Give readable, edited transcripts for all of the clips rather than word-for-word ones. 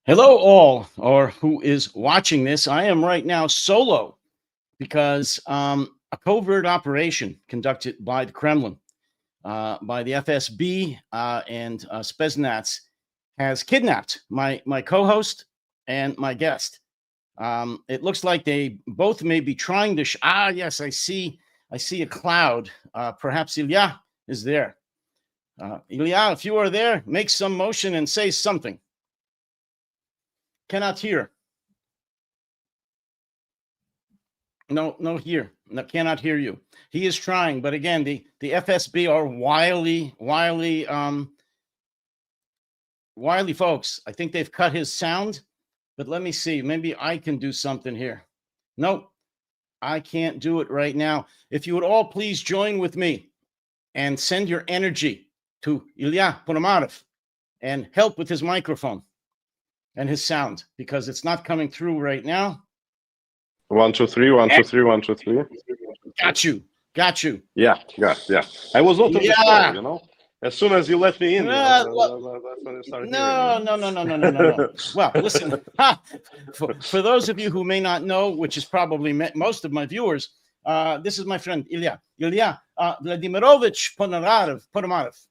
Hello, all, or who is watching this. I am right now solo because a covert operation conducted by the Kremlin, by the FSB and Spetsnaz, has kidnapped my co-host and my guest. It looks like they both may be trying to. Yes, I see a cloud. Perhaps Ilya is there. Ilya, if you are there, make some motion and say something. Cannot hear. No, here. No, cannot hear you. He is trying, but again, the FSB are wily folks. I think they've cut his sound, but let me see. Maybe I can do something here. Nope, I can't do it right now. If you would all please join with me and send your energy to Ilya Ponomarev and help with his microphone and his sound, because it's not coming through right now. 1, 2, 3, 1, 2, 3, 1, 2, 3. Got you. Yeah. I was not on the floor, you know. As soon as you let me in, that's when it started. No. Well, listen, for those of you who may not know, which is probably most of my viewers, this is my friend Ilya Vladimirovich Ponomarev.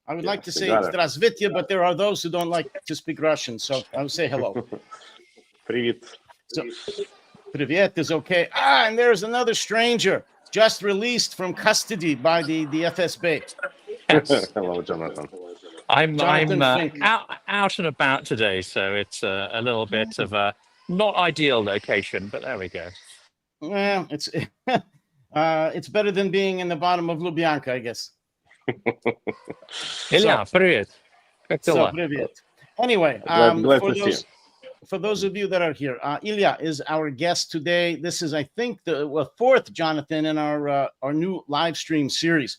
I would like to say Zdravstvuyte, but there are those who don't like to speak Russian, so I would say hello. Привет. So, Привет is okay. And there's another stranger just released from custody by the FSB. Yes. Hello, Jonathan. I'm out and about today, so it's a little bit of a not ideal location, but there we go. Well, it's better than being in the bottom of Lubyanka, I guess. Ilya, привет. Привет. Anyway, glad to see you. For those of you that are here, Ilya is our guest today. This is, I think, the fourth Jonathan in our new live stream series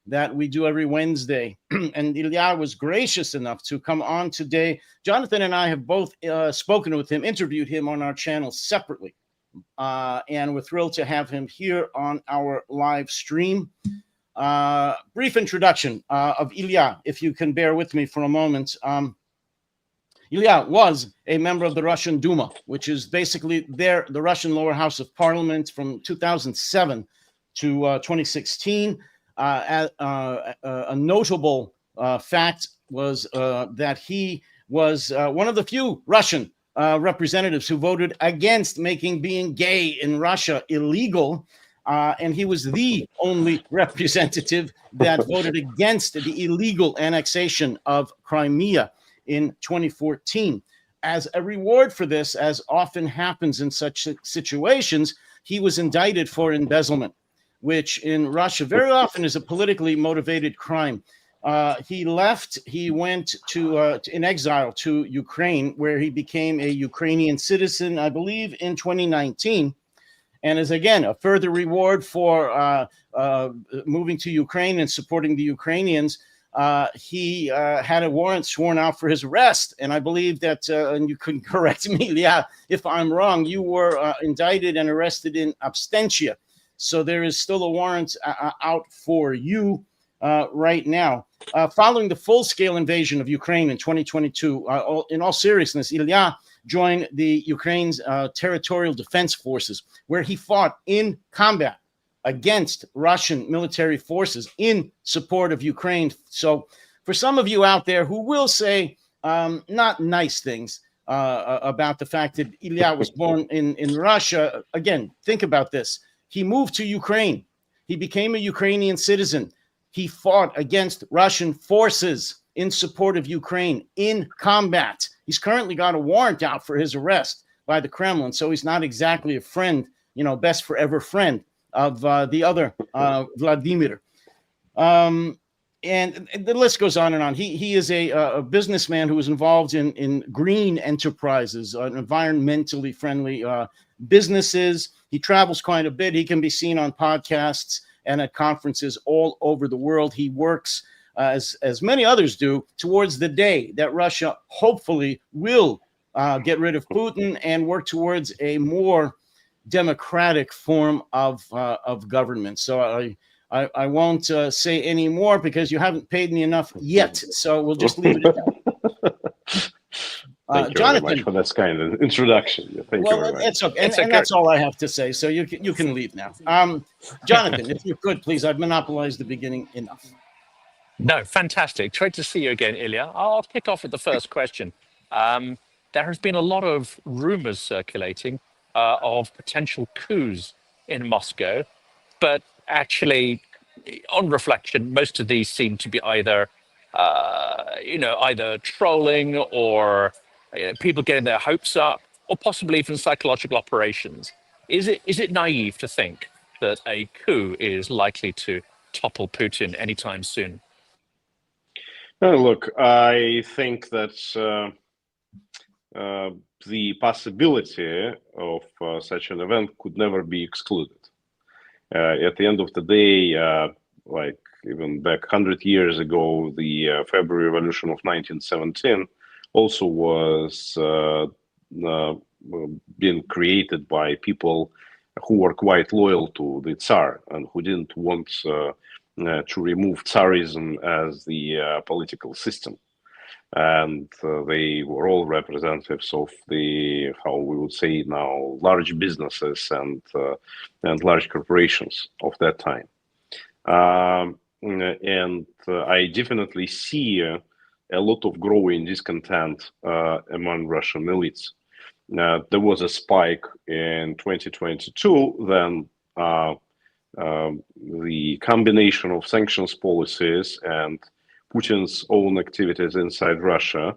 that we do every Wednesday. And Ilya was gracious enough to come on today. Jonathan and I have both spoken with him, interviewed him on our channel separately. And we're thrilled to have him here on our live stream. Brief introduction of Ilya, if you can bear with me for a moment. Ilya was a member of the Russian Duma, which is basically the Russian lower house of parliament from 2007 to 2016. A notable fact was that he was one of the few Russian representatives who voted against making being gay in Russia illegal. And he was the only representative that voted against the illegal annexation of Crimea in 2014. As a reward for this, as often happens in such situations, he was indicted for embezzlement, which in Russia very often is a politically motivated crime. He went in exile to Ukraine, where he became a Ukrainian citizen, I believe, in 2019. And as, again, a further reward for moving to Ukraine and supporting the Ukrainians, he had a warrant sworn out for his arrest. And I believe that, and you can correct me, if I'm wrong, you were indicted and arrested in absentia. So there is still a warrant out for you right now. Following the full-scale invasion of Ukraine in 2022, in all seriousness, Ilya joined the Ukraine's territorial defense forces, where he fought in combat against Russian military forces in support of Ukraine. So for some of you out there who will say not nice things about the fact that Ilya was born in Russia, again, think about this. He moved to Ukraine. He became a Ukrainian citizen. He fought against Russian forces in support of Ukraine in combat. He's currently got a warrant out for his arrest by the Kremlin, so he's not exactly a friend, best forever friend of the other Vladimir. And the list goes on and on. He is a businessman who is involved in green enterprises, environmentally friendly businesses. He travels quite a bit. He can be seen on podcasts and at conferences all over the world. He works, as many others do, towards the day that Russia hopefully will get rid of Putin and work towards a more democratic form of government. So I won't say any more because you haven't paid me enough yet. So we'll just leave it at that. Thank you Jonathan, very much for that kind of introduction. Yeah, thank you very much. It's okay. And that's all I have to say. So you can leave now. Jonathan, if you could, please, I've monopolized the beginning enough. No, fantastic. Great to see you again, Ilya. I'll kick off with the first question. There has been a lot of rumors circulating of potential coups in Moscow, but actually, on reflection, most of these seem to be either trolling or people getting their hopes up, or possibly even psychological operations. Is it naive to think that a coup is likely to topple Putin anytime soon? Look, I think that the possibility of such an event could never be excluded. At the end of the day, like even back 100 years ago, the February Revolution of 1917 also was being created by people who were quite loyal to the Tsar and who didn't want to remove Tsarism as the political system. And they were all representatives of the, how we would say now, large businesses and large corporations of that time. And I definitely see a lot of growing discontent among Russian elites. There was a spike in 2022, then the combination of sanctions policies and Putin's own activities inside Russia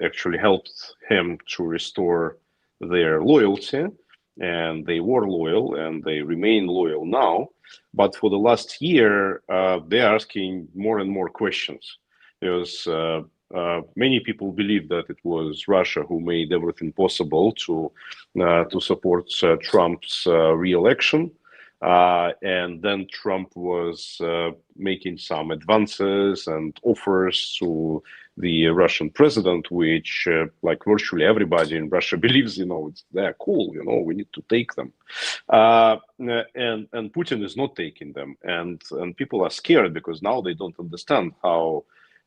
actually helped him to restore their loyalty, and they were loyal and they remain loyal now. But for the last year, they're asking more and more questions, because many people believe that it was Russia who made everything possible to support Trump's re-election. And then Trump was making some advances and offers to the Russian president, which like virtually everybody in Russia believes, they're cool, we need to take them. And Putin is not taking them. And people are scared because now they don't understand how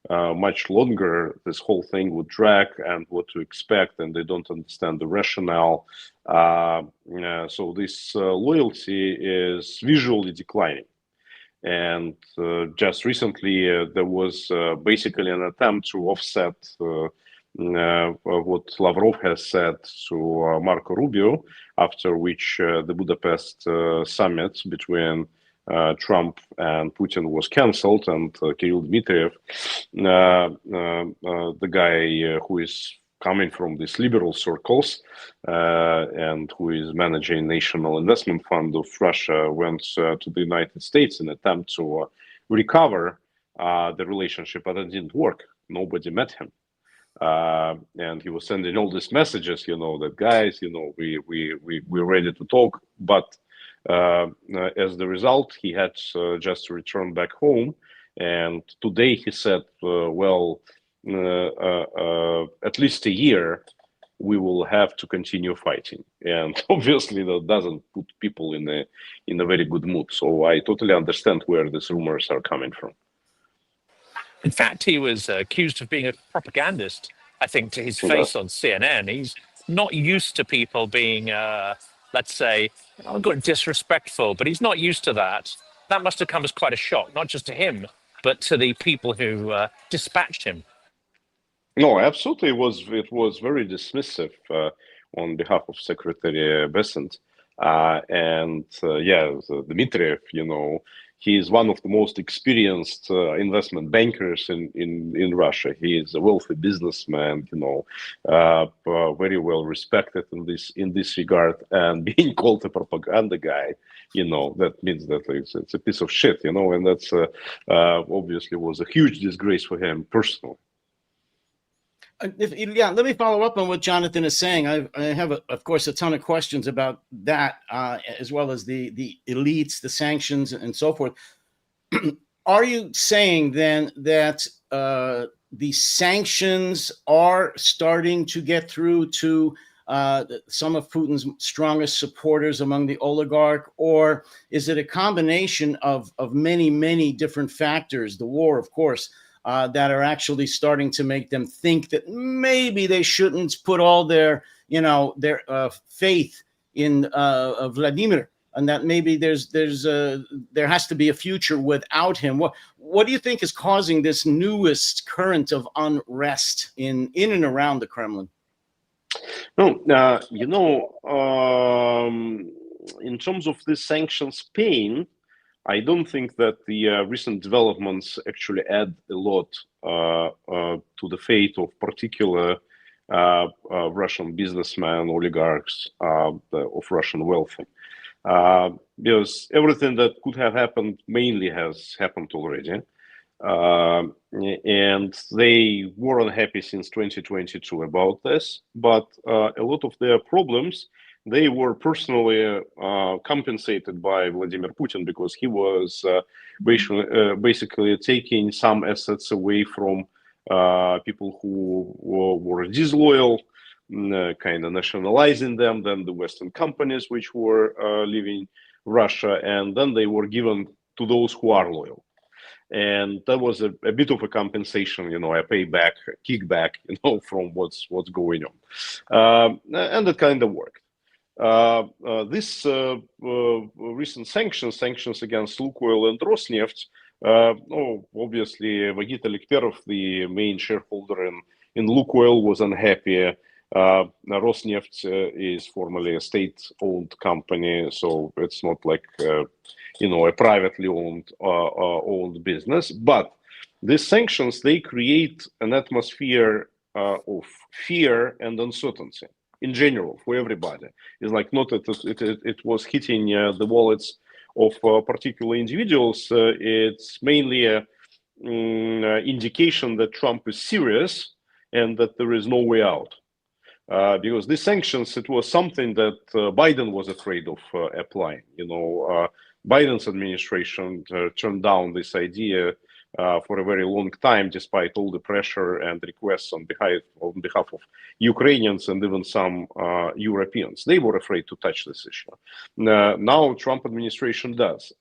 much longer this whole thing would drag and what to expect, and they don't understand the rationale. So this loyalty is visually declining. And just recently, there was basically an attempt to offset what Lavrov has said to Marco Rubio, after which the Budapest summit between Trump and Putin was cancelled, and Kirill Dmitriev, the guy who is coming from these liberal circles and who is managing National Investment Fund of Russia, went to the United States in an attempt to recover the relationship, but it didn't work. Nobody met him. And he was sending all these messages, that guys, we're ready to talk. But as the result, he had just to return back home. And today he said, at least a year, we will have to continue fighting. And obviously that doesn't put people in a very good mood. So I totally understand where these rumors are coming from. In fact, he was accused of being a propagandist, I think, to his face on CNN. He's not used to people being, let's say, I'm going disrespectful, but he's not used to that. That must have come as quite a shock, not just to him, but to the people who dispatched him. No, absolutely. It was very dismissive on behalf of Secretary Bessent. Dmitriev, he is one of the most experienced investment bankers in Russia. He is a wealthy businessman, very well respected in this regard. And being called a propaganda guy, that means that it's a piece of shit, and that's obviously was a huge disgrace for him personally. Let me follow up on what Jonathan is saying. I have, of course, a ton of questions about that, as well as the elites, the sanctions, and so forth. Are you saying then that the sanctions are starting to get through to some of Putin's strongest supporters among the oligarch, or is it a combination of many, many different factors? The war, of course, that are actually starting to make them think that maybe they shouldn't put all their, their faith in Vladimir, and that maybe there has to be a future without him. What do you think is causing this newest current of unrest in and around the Kremlin? No, in terms of the sanctions pain, I don't think that the recent developments actually add a lot to the fate of particular Russian businessmen, oligarchs, of Russian wealthy. Because everything that could have happened mainly has happened already. And they were unhappy since 2022 about this, but a lot of their problems, they were personally compensated by Vladimir Putin, because he was basically taking some assets away from people who were disloyal, kind of nationalizing them, then the Western companies which were leaving Russia, and then they were given to those who are loyal. And that was a bit of a compensation, a payback, a kickback, from what's going on. And it kind of worked. This recent sanctions against Lukoil and Rosneft, obviously, Vagita Lekperov, the main shareholder in Lukoil, was unhappy. Rosneft is formally a state-owned company, so it's not like a privately owned business. But these sanctions, they create an atmosphere of fear and uncertainty in general for everybody. It's like not that it was hitting the wallets of particular individuals. It's mainly a indication that Trump is serious and that there is no way out. Because these sanctions, it was something that Biden was afraid of applying. Biden's administration turned down this idea for a very long time, despite all the pressure and requests on behalf of Ukrainians and even some Europeans. They were afraid to touch this issue. Now Trump administration does.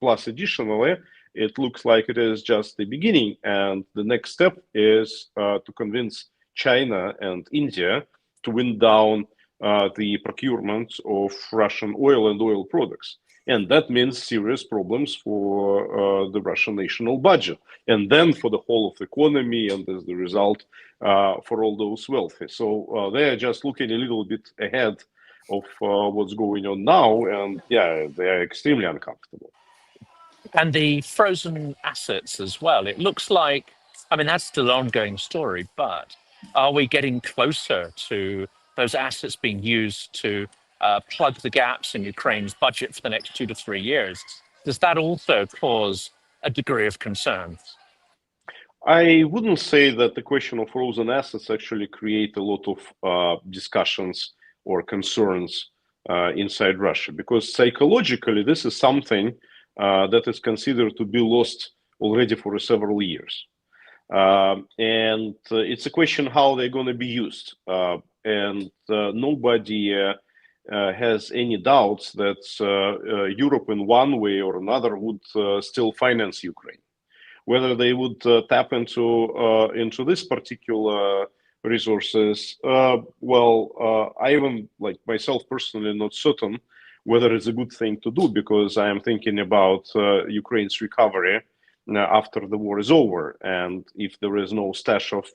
Plus, additionally, it looks like it is just the beginning, and the next step is to convince China and India to wind down the procurement of Russian oil and oil products. And that means serious problems for the Russian national budget, and then for the whole of the economy, and as the result, for all those wealthy. So they are just looking a little bit ahead of what's going on now, and yeah, they are extremely uncomfortable. And the frozen assets as well. It looks like, that's still an ongoing story, but are we getting closer to those assets being used to plug the gaps in Ukraine's budget for the next 2 to 3 years? Does that also cause a degree of concern? I wouldn't say that the question of frozen assets actually create a lot of discussions or concerns inside Russia, because psychologically this is something that is considered to be lost already for several years. And it's a question how they're going to be used. And nobody has any doubts that Europe in one way or another would still finance Ukraine. Whether they would tap into this particular resources, I even, like myself personally, not certain whether it's a good thing to do, because I am thinking about Ukraine's recovery after the war is over, and if there is no stash of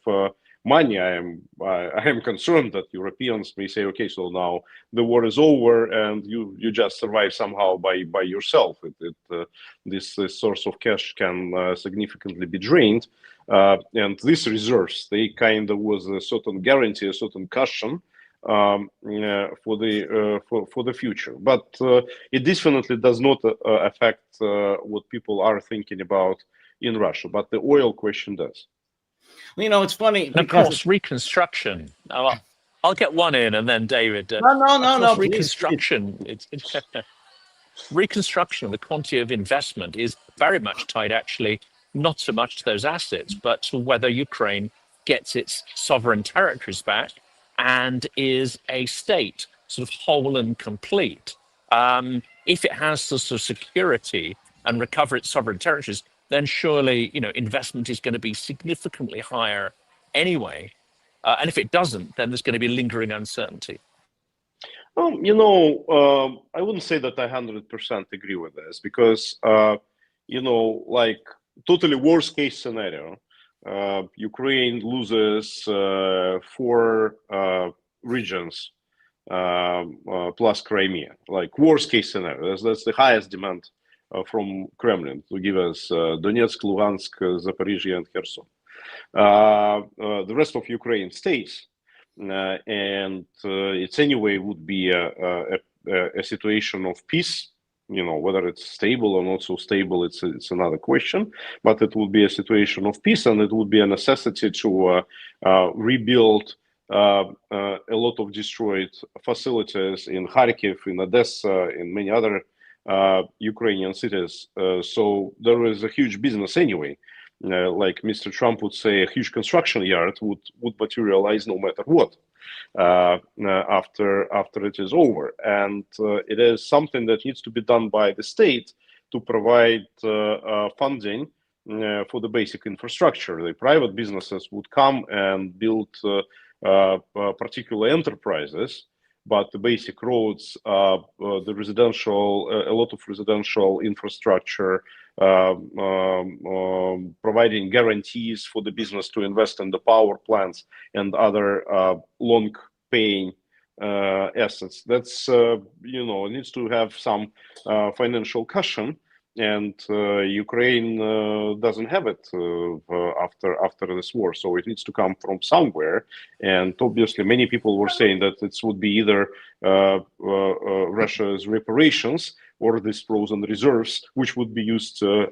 money, I am concerned that Europeans may say, okay, so now the war is over, and you just survive somehow by yourself. This source of cash can significantly be drained, and these reserves, they kind of was a certain guarantee, a certain cushion for the future. But it definitely does not affect what people are thinking about in Russia. But the oil question does. It's funny. And of course, reconstruction. I'll get one in, and then David. No. Reconstruction. It's reconstruction. The quantity of investment is very much tied, actually, not so much to those assets, but to whether Ukraine gets its sovereign territories back and is a state, sort of whole and complete. If it has the sort of security and recover its sovereign territories, then surely, investment is going to be significantly higher anyway. And if it doesn't, then there's going to be lingering uncertainty. I wouldn't say that I 100% agree with this because, like totally worst case scenario, Ukraine loses 4 regions plus Crimea. Like worst case scenario, that's the highest demand from Kremlin to give us Donetsk, Luhansk, Zaporizhia, and Kherson. The rest of Ukraine stays, and it's anyway would be a situation of peace. Whether it's stable or not so stable, it's another question. But it would be a situation of peace, and it would be a necessity to rebuild a lot of destroyed facilities in Kharkiv, in Odessa, in many other Ukrainian cities. So there is a huge business anyway. Like Mr. Trump would say, a huge construction yard would materialize no matter what after it is over. And it is something that needs to be done by the state to provide funding for the basic infrastructure. The private businesses would come and build particular enterprises, but the basic roads, the residential, a lot of residential infrastructure, providing guarantees for the business to invest in the power plants and other long-paying assets. That's needs to have some financial cushion, and Ukraine doesn't have it after this war. So it needs to come from somewhere. And obviously, many people were saying that it would be either Russia's reparations or these frozen reserves, which would be used to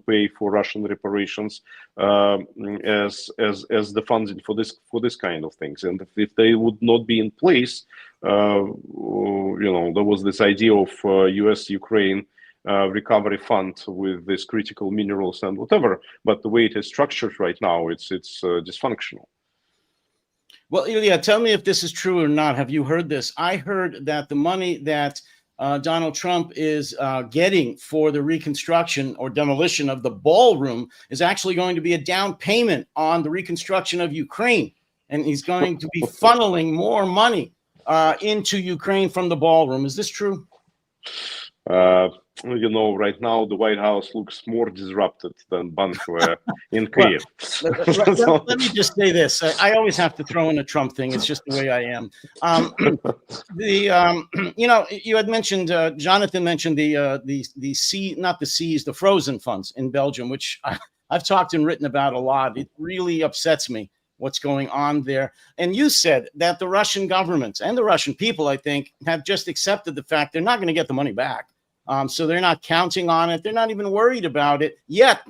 pay for Russian reparations as the funding for this kind of things. And if they would not be in place, there was this idea of U.S.-Ukraine recovery fund with these critical minerals and whatever. But the way it is structured right now, it's dysfunctional. Well, Ilya, tell me if this is true or not. Have you heard this? I heard that the money that Donald Trump is getting for the reconstruction or demolition of the ballroom is actually going to be a down payment on the reconstruction of Ukraine. And he's going to be funneling more money into Ukraine from the ballroom. Is this true? Right now the White House looks more disrupted than Bankwe in Kyiv. Let me just say this. I always have to throw in a Trump thing. It's just the way I am. You had mentioned, Jonathan mentioned the frozen funds in Belgium, which I've talked and written about a lot. It really upsets me what's going on there. And you said that the Russian government and the Russian people, I think, have just accepted the fact they're not going to get the money back. So they're not counting on it. They're not even worried about it yet.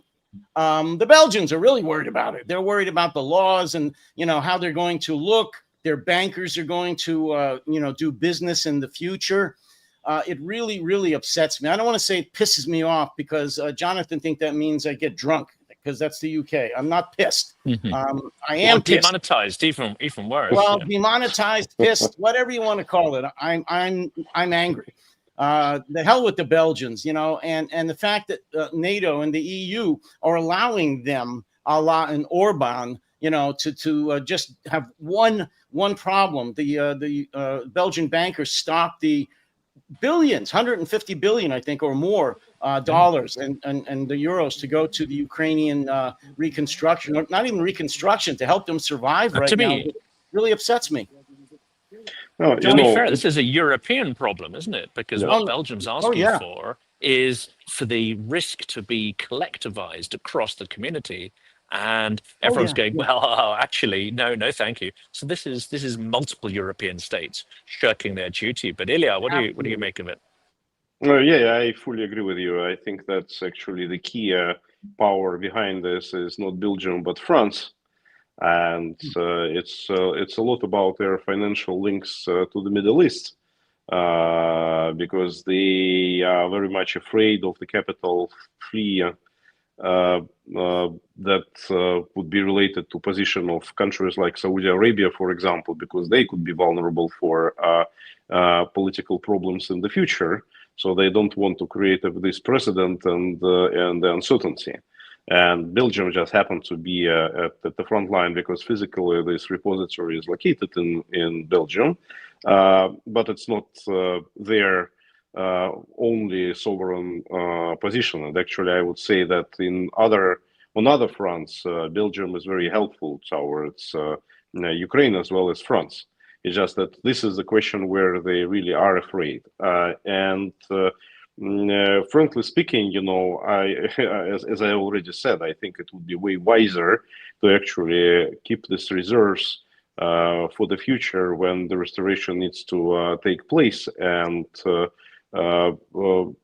The Belgians are really worried about it. They're worried about the laws and, how they're going to look. Their bankers are going to, do business in the future. It really, really upsets me. I don't want to say it pisses me off because Jonathan thinks that means I get drunk because that's the UK. I'm not pissed. I am pissed. Demonetized, even worse. Well, demonetized, pissed, whatever you want to call it. I'm angry. The hell with the Belgians, and the fact that NATO and the EU are allowing them, and Orban, to just have one problem. The Belgian bankers stopped the billions, 150 billion, I think, or more dollars and the euros to go to the Ukrainian reconstruction, or not even reconstruction, to help them survive right now. It really upsets me. No, to be fair, this is a European problem, isn't it? Because what Belgium's asking for is for the risk to be collectivized across the community, and everyone's going, well, actually, no, thank you. So this is multiple European states shirking their duty. But Ilya, what do you make of it? I fully agree with you. I think that's actually the key power behind this is not Belgium but France. And it's a lot about their financial links to the Middle East because they are very much afraid of the capital free that would be related to position of countries like Saudi Arabia, for example, because they could be vulnerable for political problems in the future. So they don't want to create this precedent and the uncertainty. And Belgium just happened to be at the front line because physically this repository is located in Belgium, but it's not their only sovereign position. And actually, I would say that on other fronts, Belgium is very helpful towards Ukraine as well as France. It's just that this is the question where they really are afraid. Frankly speaking, as I already said, I think it would be way wiser to actually keep these reserves for the future when the restoration needs to take place. And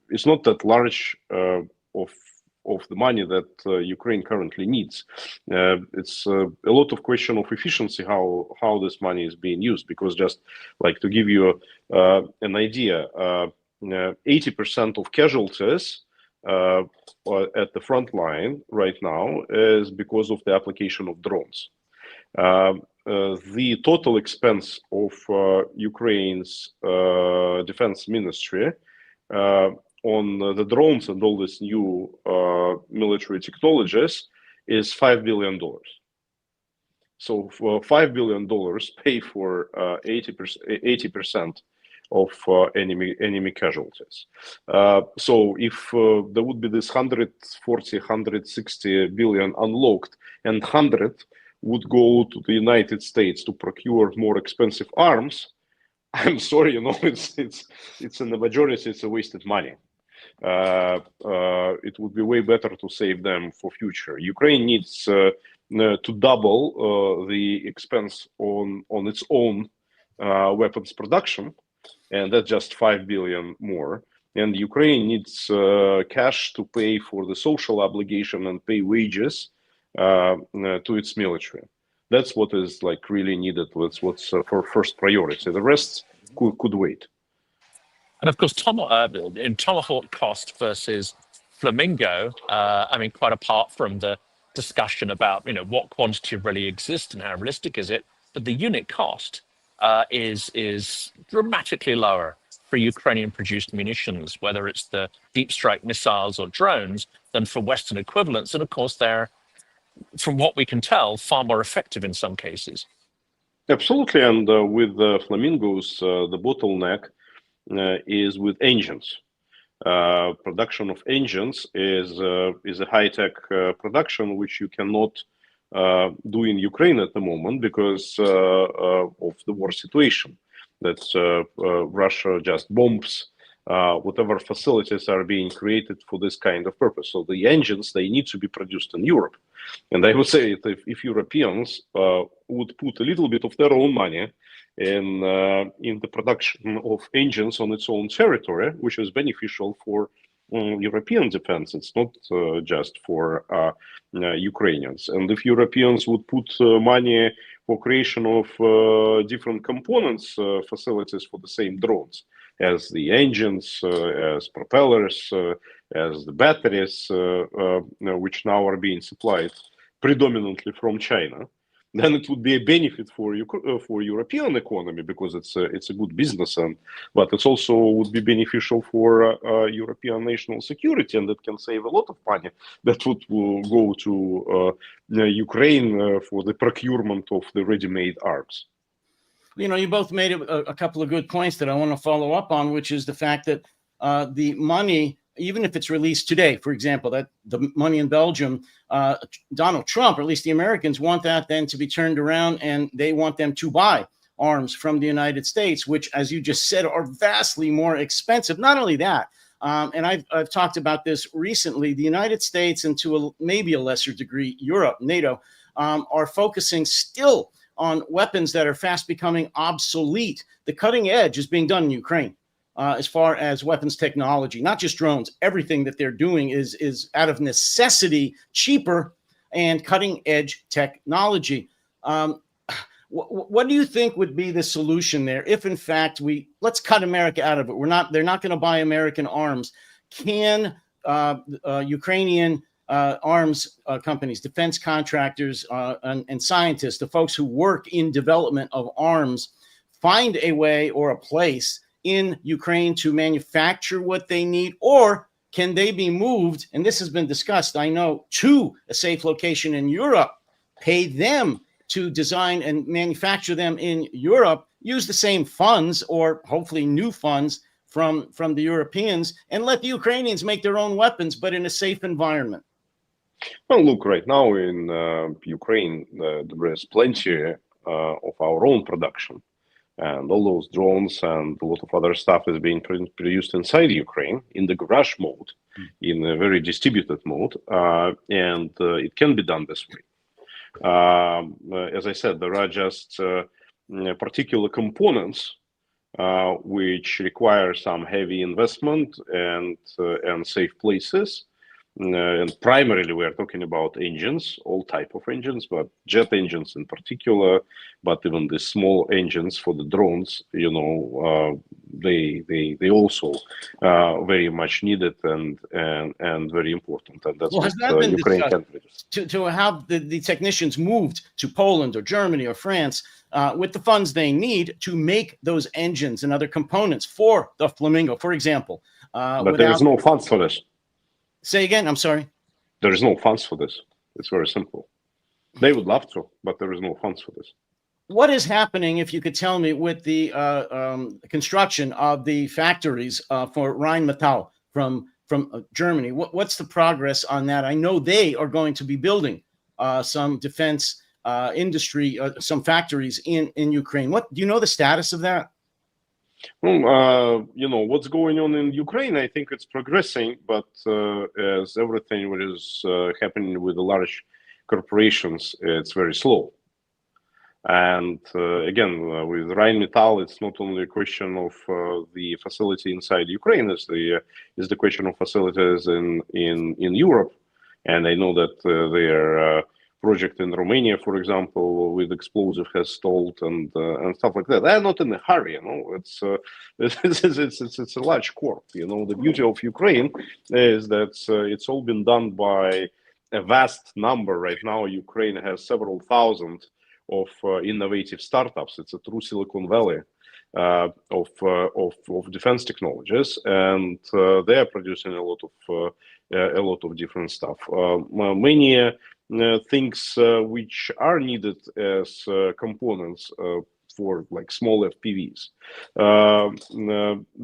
it's not that large of the money that Ukraine currently needs. It's a lot of question of efficiency how this money is being used, because just like to give you an idea, 80% of casualties at the front line right now is because of the application of drones. The total expense of Ukraine's defense ministry on the drones and all these new military technologies is $5 billion. So for $5 billion pay for 80% of enemy casualties. So if there would be this 140, 160 billion unlocked, and 100 would go to the United States to procure more expensive arms, I'm sorry, it's in the majority, it's a wasted money. It would be way better to save them for future. Ukraine needs to double the expense on its own weapons production, and that's just 5 billion more. And Ukraine needs cash to pay for the social obligation and pay wages to its military. That's what is like really needed. That's what's for first priority. The rest could wait. And of course, in Tomahawk cost versus Flamingo, I mean, quite apart from the discussion about what quantity really exists and how realistic is it, but the unit cost is dramatically lower for Ukrainian-produced munitions, whether it's the deep strike missiles or drones, than for Western equivalents. And of course, they're, from what we can tell, far more effective in some cases. Absolutely, and with Flamingos, the bottleneck is with engines. Production of engines is a high-tech production which you cannot do in Ukraine at the moment because of the war situation. That Russia just bombs whatever facilities are being created for this kind of purpose. So the engines, they need to be produced in Europe. And I would say that if Europeans would put a little bit of their own money in the production of engines on its own territory, which is beneficial for European defense, it's not just for Ukrainians. And if Europeans would put money for creation of different components, facilities for the same drones, as the engines, as propellers, as the batteries, which now are being supplied predominantly from China, then it would be a benefit for European economy because it's a good business, but it also would be beneficial for European national security, and it can save a lot of money that would go to Ukraine for the procurement of the ready-made arms. You both made a couple of good points that I want to follow up on, which is the fact that the money, even if it's released today, for example, that the money in Belgium, Donald Trump, or at least the Americans, want that then to be turned around, and they want them to buy arms from the United States, which, as you just said, are vastly more expensive. Not only that, and I've talked about this recently, the United States, and to maybe a lesser degree, Europe, NATO, are focusing still on weapons that are fast becoming obsolete. The cutting edge is being done in Ukraine. As far as weapons technology, not just drones, everything that they're doing is out of necessity cheaper and cutting edge technology. What do you think would be the solution there if, in fact, let's cut America out of it? They're not going to buy American arms. Can Ukrainian arms companies, defense contractors, and scientists, the folks who work in development of arms, find a way or a place in Ukraine to manufacture what they need? Or can they be moved? And this has been discussed, I know, to a safe location in Europe, pay them to design and manufacture them in Europe, use the same funds or hopefully new funds from the Europeans, and let the Ukrainians make their own weapons, but in a safe environment? Well, look, right now in Ukraine, there is plenty of our own production. And all those drones and a lot of other stuff is being produced inside Ukraine in the garage mode, in a very distributed mode, and it can be done this way. As I said, there are just particular components which require some heavy investment and safe places. And primarily we are talking about engines, all type of engines, but jet engines in particular, but even the small engines for the drones, you know, they also very much needed and very important. And that's has that been Ukraine discussed, can produce. to have the technicians moved to Poland or Germany or France with the funds they need to make those engines and other components for the Flamingo, for example? But there is no funds for this. Say again, I'm sorry. There is no funds for this. It's very simple. They would love to, but there is no funds for this. What is happening, if you could tell me, with the construction of the factories for Rheinmetall from Germany? What's the progress on that? I know they are going to be building some defense industry, some factories in Ukraine. What do you know the status of that? Well, you know, what's going on in Ukraine, I think it's progressing, but as everything what is happening with the large corporations, it's very slow. And again, with Rheinmetall, it's not only a question of the facility inside Ukraine, it's the question of facilities in Europe. And I know that their project in Romania, for example, with explosive has stalled and stuff like that. They're not in a hurry, you know. It's a large corp. You know, the beauty of Ukraine is that it's all been done by a vast number. Right now, Ukraine has several thousand of innovative startups. It's a true Silicon Valley of defense technologies, and they are producing a lot of different stuff. Many things which are needed as components for like small FPVs,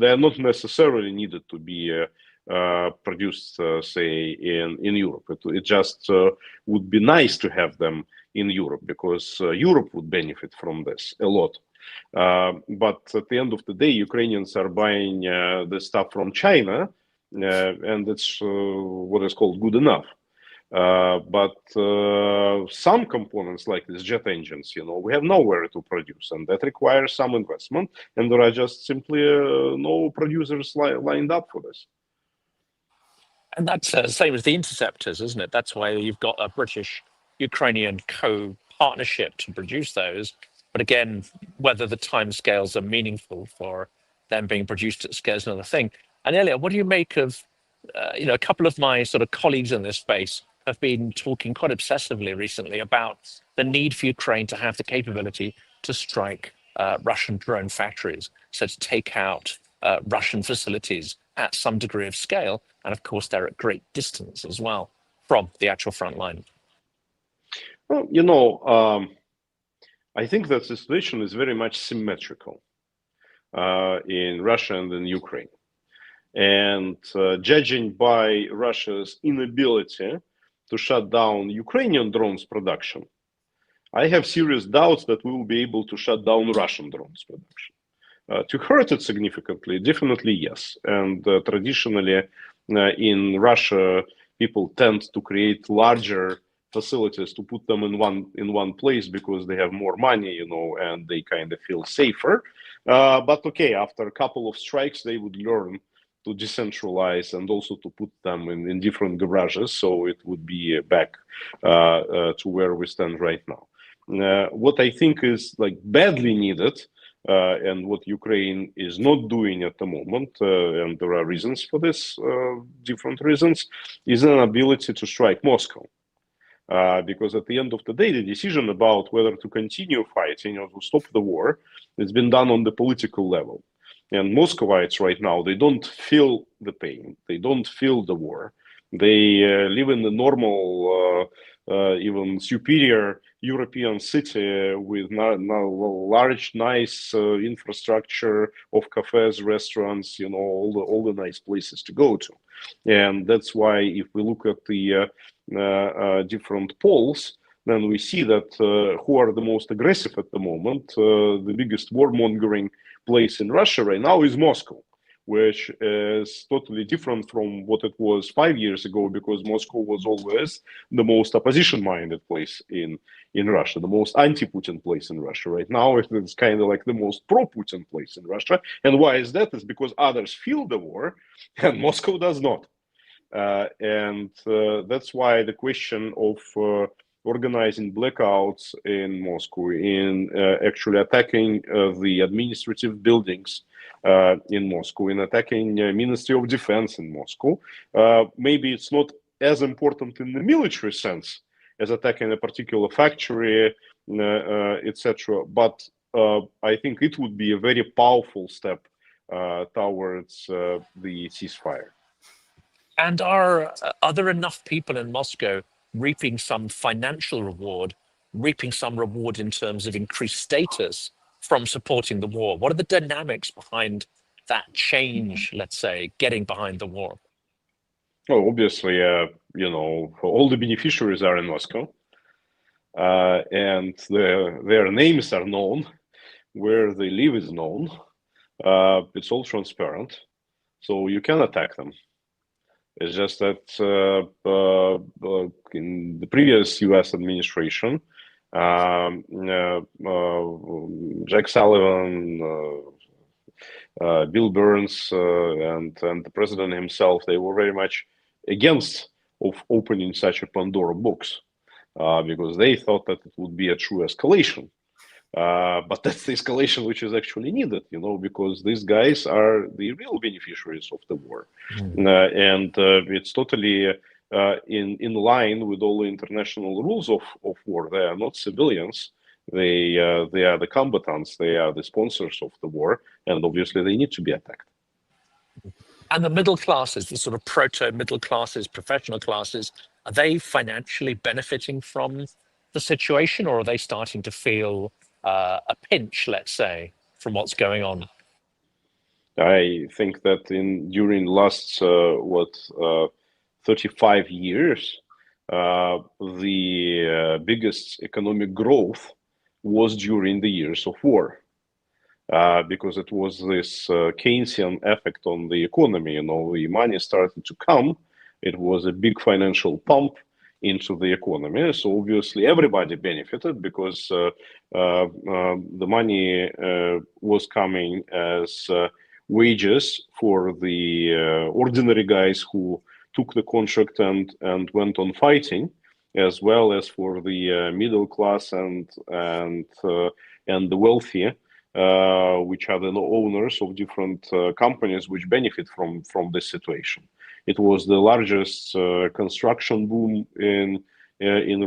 they are not necessarily needed to be produced, say, in Europe. It just would be nice to have them in Europe, because Europe would benefit from this a lot. But at the end of the day, Ukrainians are buying the stuff from China, and it's what is called good enough. But some components like these jet engines, you know, we have nowhere to produce, and that requires some investment, and there are just simply no producers lined up for this. And that's the same as the interceptors, isn't it? That's why you've got a British-Ukrainian co-partnership to produce those. But again, whether the timescales are meaningful for them being produced at scale is another thing. And Ilya, what do you make of, you know, a couple of my sort of colleagues in this space have been talking quite obsessively recently about the need for Ukraine to have the capability to strike Russian drone factories, so to take out Russian facilities at some degree of scale. And of course, they're at great distance as well from the actual front line. Well, you know, I think that the situation is very much symmetrical in Russia and in Ukraine. And judging by Russia's inability to shut down Ukrainian drones production, I have serious doubts that we will be able to shut down Russian drones production. To hurt it significantly, definitely yes. And traditionally in Russia, people tend to create larger facilities to put them in one place because they have more money, you know, and they kind of feel safer. But okay, after a couple of strikes, they would learn to decentralize and also to put them in different garages, so it would be back to where we stand right now. What I think is like badly needed, and what Ukraine is not doing at the moment, and there are reasons for this, different reasons, is an ability to strike Moscow. Because at the end of the day, the decision about whether to continue fighting or to stop the war has been done on the political level. And Moscovites right now, they don't feel the pain. They don't feel the war. They live in the normal, even superior European city with large, nice infrastructure of cafes, restaurants, all the nice places to go to. And that's why if we look at the different polls, then we see that who are the most aggressive at the moment. The biggest warmongering place in Russia right now is Moscow, which is totally different from what it was 5 years ago, because Moscow was always the most opposition-minded place in Russia, the most anti-Putin place in Russia. Right now, it's kind of like the most pro-Putin place in Russia. And why is that? It's because others feel the war and Moscow does not. And that's why the question of organizing blackouts in Moscow, in actually attacking the administrative buildings in Moscow, in attacking Ministry of Defense in Moscow. Maybe it's not as important in the military sense as attacking a particular factory, etc. But I think it would be a very powerful step towards the ceasefire. And are there enough people in Moscow reaping some financial reward, reaping some reward in terms of increased status from supporting the war? What are the dynamics behind that change, let's say, getting behind the war? Well, obviously, all the beneficiaries are in Moscow, and their names are known, where they live is known. It's all transparent, so you can attack them. It's just that in the previous U.S. administration, Jack Sullivan, Bill Burns, and the president himself, they were very much against of opening such a Pandora box because they thought that it would be a true escalation. But that's the escalation which is actually needed, because these guys are the real beneficiaries of the war. And it's totally in line with all the international rules of war. They are not civilians. They are the combatants. They are the sponsors of the war. And obviously they need to be attacked. And the middle classes, the sort of proto-middle classes, professional classes, are they financially benefiting from the situation, or are they starting to feel a pinch, let's say, from what's going on? I think that during last 35 years, the biggest economic growth was during the years of war, because it was this Keynesian effect on the economy. The money started to come. It was a big financial pump into the economy. So obviously everybody benefited because the money was coming as wages for the ordinary guys who took the contract and went on fighting, as well as for the middle class and the wealthy, which are the owners of different companies which benefit from this situation. It was the largest construction boom in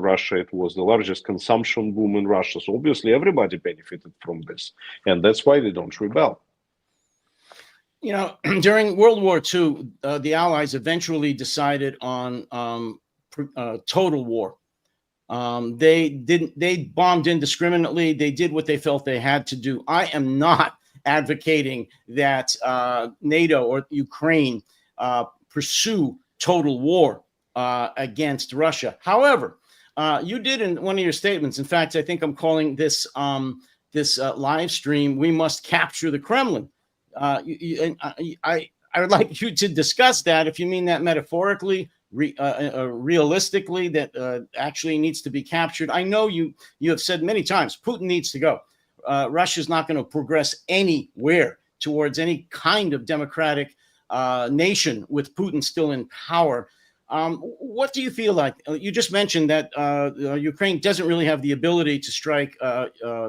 Russia. It was the largest consumption boom in Russia. So obviously everybody benefited from this, and that's why they don't rebel. During World War II, the Allies eventually decided on total war. They bombed indiscriminately. They did what they felt they had to do. I am not advocating that NATO or Ukraine pursue total war against Russia. However, you did in one of your statements, in fact, I think I'm calling this live stream, "We Must Capture the Kremlin." I would like you to discuss that, if you mean that metaphorically, realistically, that actually needs to be captured. I know you have said many times, Putin needs to go. Russia's not going to progress anywhere towards any kind of democratic nation with Putin still in power. What do you feel like? You just mentioned that Ukraine doesn't really have the ability to strike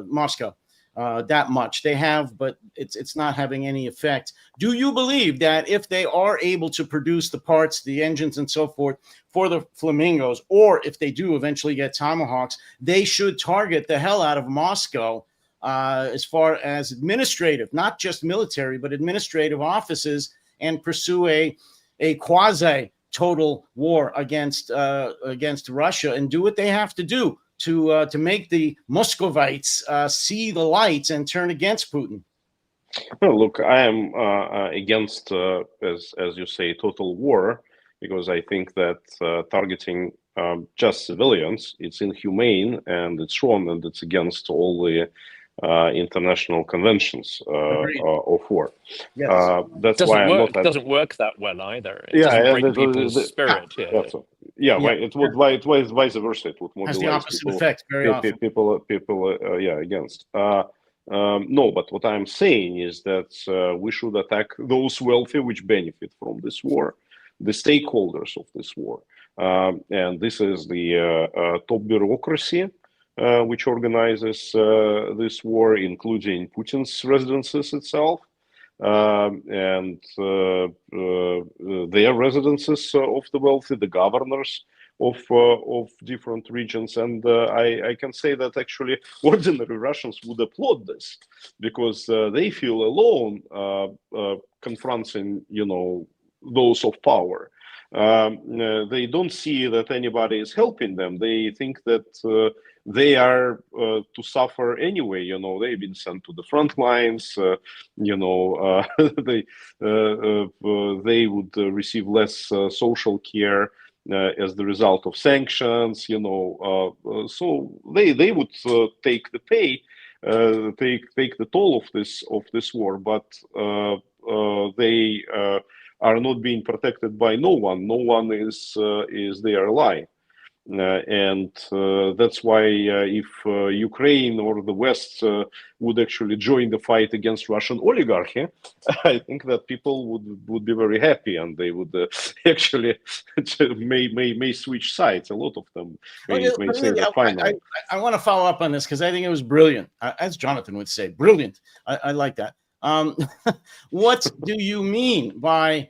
Moscow that much. They have, but it's not having any effect. Do you believe that if they are able to produce the parts, the engines and so forth for the Flamingos, or if they do eventually get Tomahawks, they should target the hell out of Moscow as far as administrative, not just military, but administrative offices, and pursue a quasi total war against Russia and do what they have to do to make the Muscovites see the lights and turn against Putin? Well, look, I am against, as you say, total war, because I think that targeting just civilians, it's inhumane and it's wrong, and it's against all the international conventions of war. Yes. That's why I'm not. It doesn't work that well either. It Yeah, doesn't bring people's spirit. It was vice versa. It would mobilize the opposite people, effect very often. People against. No, but what I'm saying is that we should attack those wealthy which benefit from this war, the stakeholders of this war. And this is the top bureaucracy which organizes this war, including Putin's residences itself, and their residences of the wealthy, the governors of different regions. And I can say that actually ordinary Russians would applaud this, because they feel alone confronting, those of power. They don't see that anybody is helping them. They think that they are to suffer anyway. They've been sent to the front lines. They would receive less social care as the result of sanctions. So they would take the pay, take the toll of this war, but they are not being protected by no one. No one is their ally. And that's why if Ukraine or the West would actually join the fight against Russian oligarchy, I think that people would be very happy, and they would actually may switch sides. A lot of them may say that finally. I want to follow up on this because I think it was brilliant, as Jonathan would say, brilliant. I like that. What do you mean by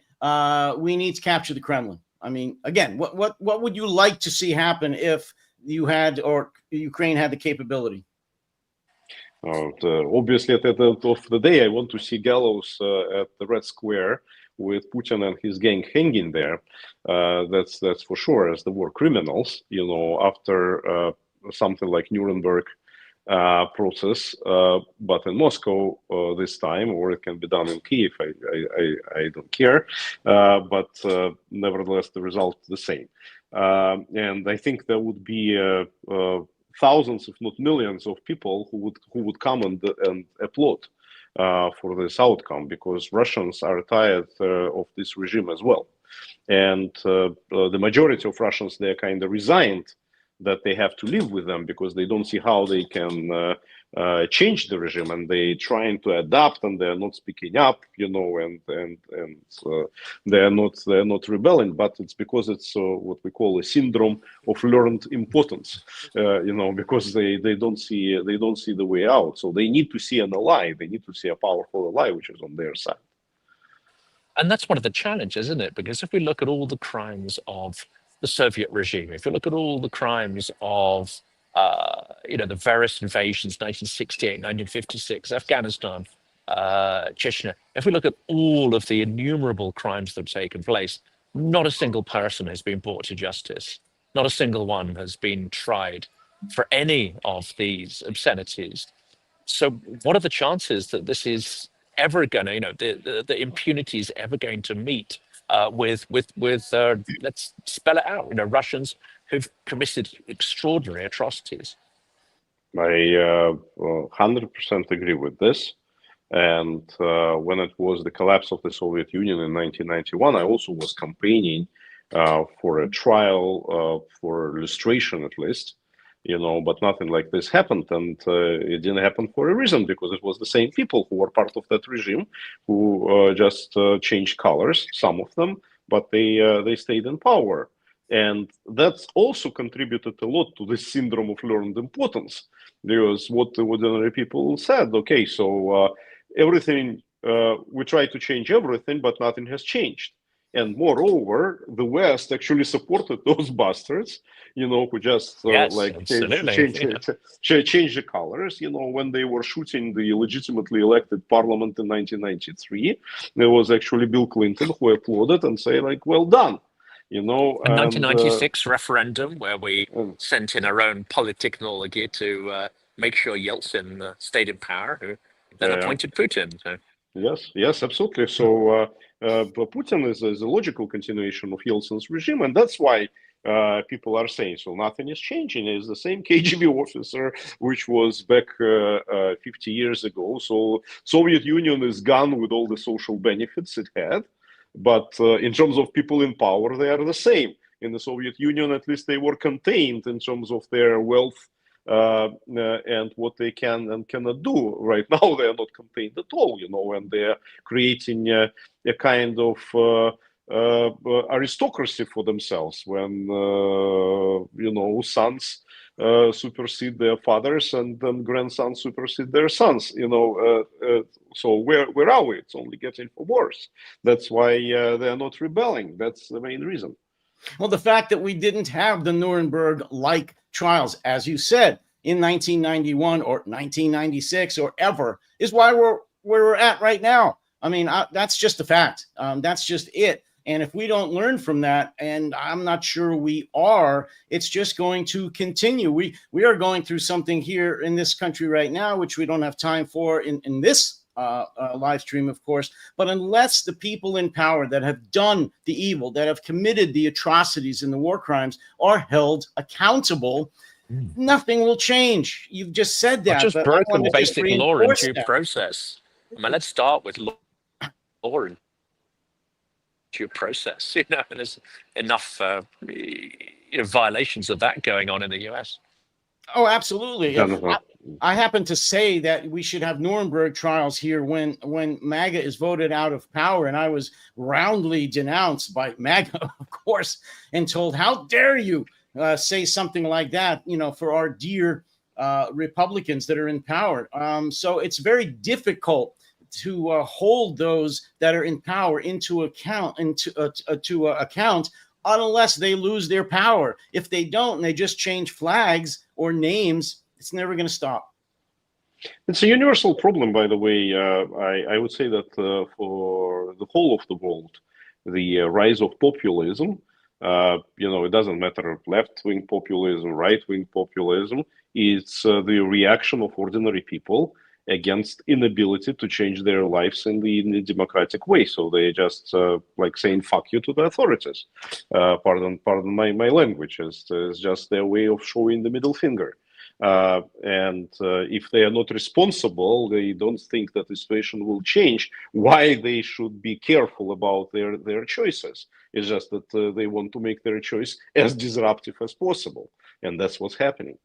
we need to capture the Kremlin? I mean, again, what would you like to see happen if you had, or Ukraine had, the capability? Obviously, at the end of the day, I want to see gallows at the Red Square with Putin and his gang hanging there. That's for sure, as the war criminals. After something like Nuremberg process, but in Moscow this time, or it can be done in Kiev. I don't care, but nevertheless, the result is the same. And I think there would be thousands, if not millions, of people who would come and applaud for this outcome, because Russians are tired of this regime as well, and the majority of Russians, they're kind of resigned that they have to live with them, because they don't see how they can change the regime, and they trying to adapt, and they're not speaking up, and they're not rebelling. But it's because it's what we call a syndrome of learned impotence, because they don't see the way out. So they need to see an ally. They need to see a powerful ally which is on their side. And that's one of the challenges, isn't it? Because if we look at all the crimes of the Soviet regime, if you look at all the crimes of, the various invasions, 1968, 1956, Afghanistan, Chechnya, if we look at all of the innumerable crimes that have taken place, not a single person has been brought to justice. Not a single one has been tried for any of these obscenities. So what are the chances that this is ever going to, the impunity is ever going to meet with let's spell it out, Russians who've committed extraordinary atrocities? I 100% agree with this. And when it was the collapse of the Soviet Union in 1991, I also was campaigning for a trial, for illustration at least, but nothing like this happened. And it didn't happen for a reason, because it was the same people who were part of that regime who just changed colors, some of them, but they stayed in power. And that's also contributed a lot to this syndrome of learned impotence, because what the ordinary people said, okay, so everything, we try to change everything, but nothing has changed. And moreover, the West actually supported those bastards, who just Yes, like absolutely. change the colors. When they were shooting the legitimately elected parliament in 1993, there was actually Bill Clinton who applauded and say like, "Well done." The 1996 referendum, where we sent in our own polittechnology to make sure Yeltsin stayed in power, who then appointed Putin. So. Yes, absolutely. So Putin is a logical continuation of Yeltsin's regime, and that's why people are saying, so nothing is changing. It's the same KGB officer, which was back 50 years ago. So Soviet Union is gone with all the social benefits it had. But in terms of people in power, they are the same. In the Soviet Union, at least they were contained in terms of their wealth and what they can and cannot do. Right now, they are not contained at all, and they are creating a kind of aristocracy for themselves when, sons supersede their fathers and then grandsons supersede their sons, so where are we? It's only getting worse. That's why they're not rebelling. That's the main reason. Well, the fact that we didn't have the Nuremberg-like trials, as you said, in 1991 or 1996 or ever, is why we're where we're at right now. I mean, that's just a fact. That's just it. And if we don't learn from that, and I'm not sure we are, it's just going to continue. We are going through something here in this country right now, which we don't have time for in this live stream, of course. But unless the people in power that have done the evil, that have committed the atrocities and the war crimes are held accountable, nothing will change. You've just said that. Just broken basic law and due that. process. I mean, let's start with law and due process. And there's enough violations of that going on in the US. Oh, absolutely. I happen to say that we should have Nuremberg trials here when MAGA is voted out of power, and I was roundly denounced by MAGA, of course, and told, how dare you say something like that, for our dear Republicans that are in power. So it's very difficult to hold those that are in power into account, unless they lose their power. If they don't, and they just change flags or names, it's never going to stop. It's a universal problem, by the way. I would say that for the whole of the world, the rise of populism, it doesn't matter left-wing populism, right-wing populism, it's the reaction of ordinary people against inability to change their lives in the democratic way. So they just like saying fuck you to the authorities. Pardon my language. It's just their way of showing the middle finger. And if they are not responsible, they don't think that the situation will change. Why they should be careful about their choices? It's just that they want to make their choice as disruptive as possible. And that's what's happening.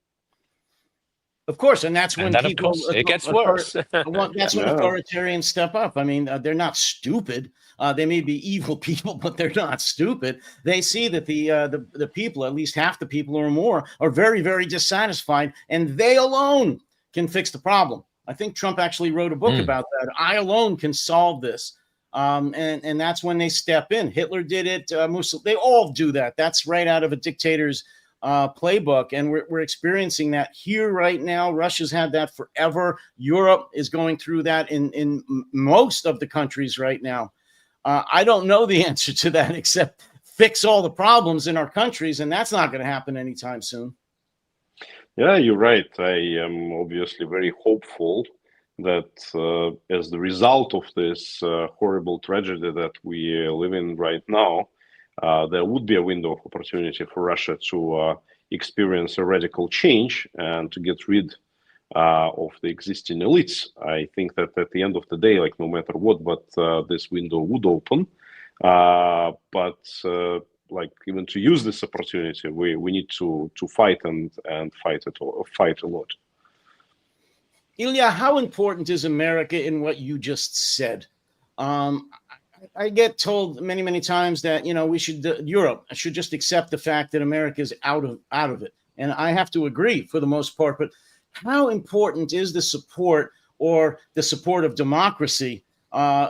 Of course, and that's when people, of course, it gets worse. That's when authoritarians step up. I mean, they're not stupid. They may be evil people, but they're not stupid. They see that the people, at least half the people or more, are very, very dissatisfied, and they alone can fix the problem. I think Trump actually wrote a book about that. I alone can solve this. And that's when they step in. Hitler did it. Mussolini, they all do that. That's right out of a dictator's playbook, and we're experiencing that here right now. Russia's had that forever. Europe is going through that in most of the countries right now. I don't know the answer to that except fix all the problems in our countries, and that's not going to happen anytime soon. Yeah, you're right. I am obviously very hopeful that as the result of this horrible tragedy that we live in right now, there would be a window of opportunity for Russia to experience a radical change and to get rid of the existing elites. I think that at the end of the day, like no matter what, but this window would open. But like even to use this opportunity, we need to fight and fight a lot. Ilya, how important is America in what you just said? I get told many, many times that, Europe should just accept the fact that America is out of it. And I have to agree for the most part. But how important is the support or the support of democracy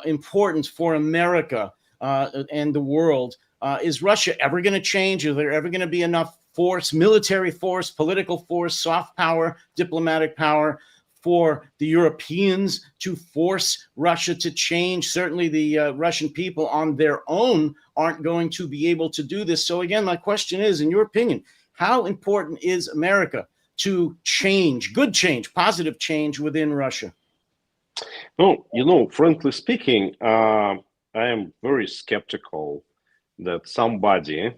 important for America and the world. Is Russia ever going to change? Is there ever going to be enough force, military force, political force, soft power, diplomatic power for the Europeans to force Russia to change? Certainly the Russian people on their own aren't going to be able to do this. So again, my question is, in your opinion, how important is America to change, good change, positive change within Russia? No, frankly speaking, I am very skeptical that somebody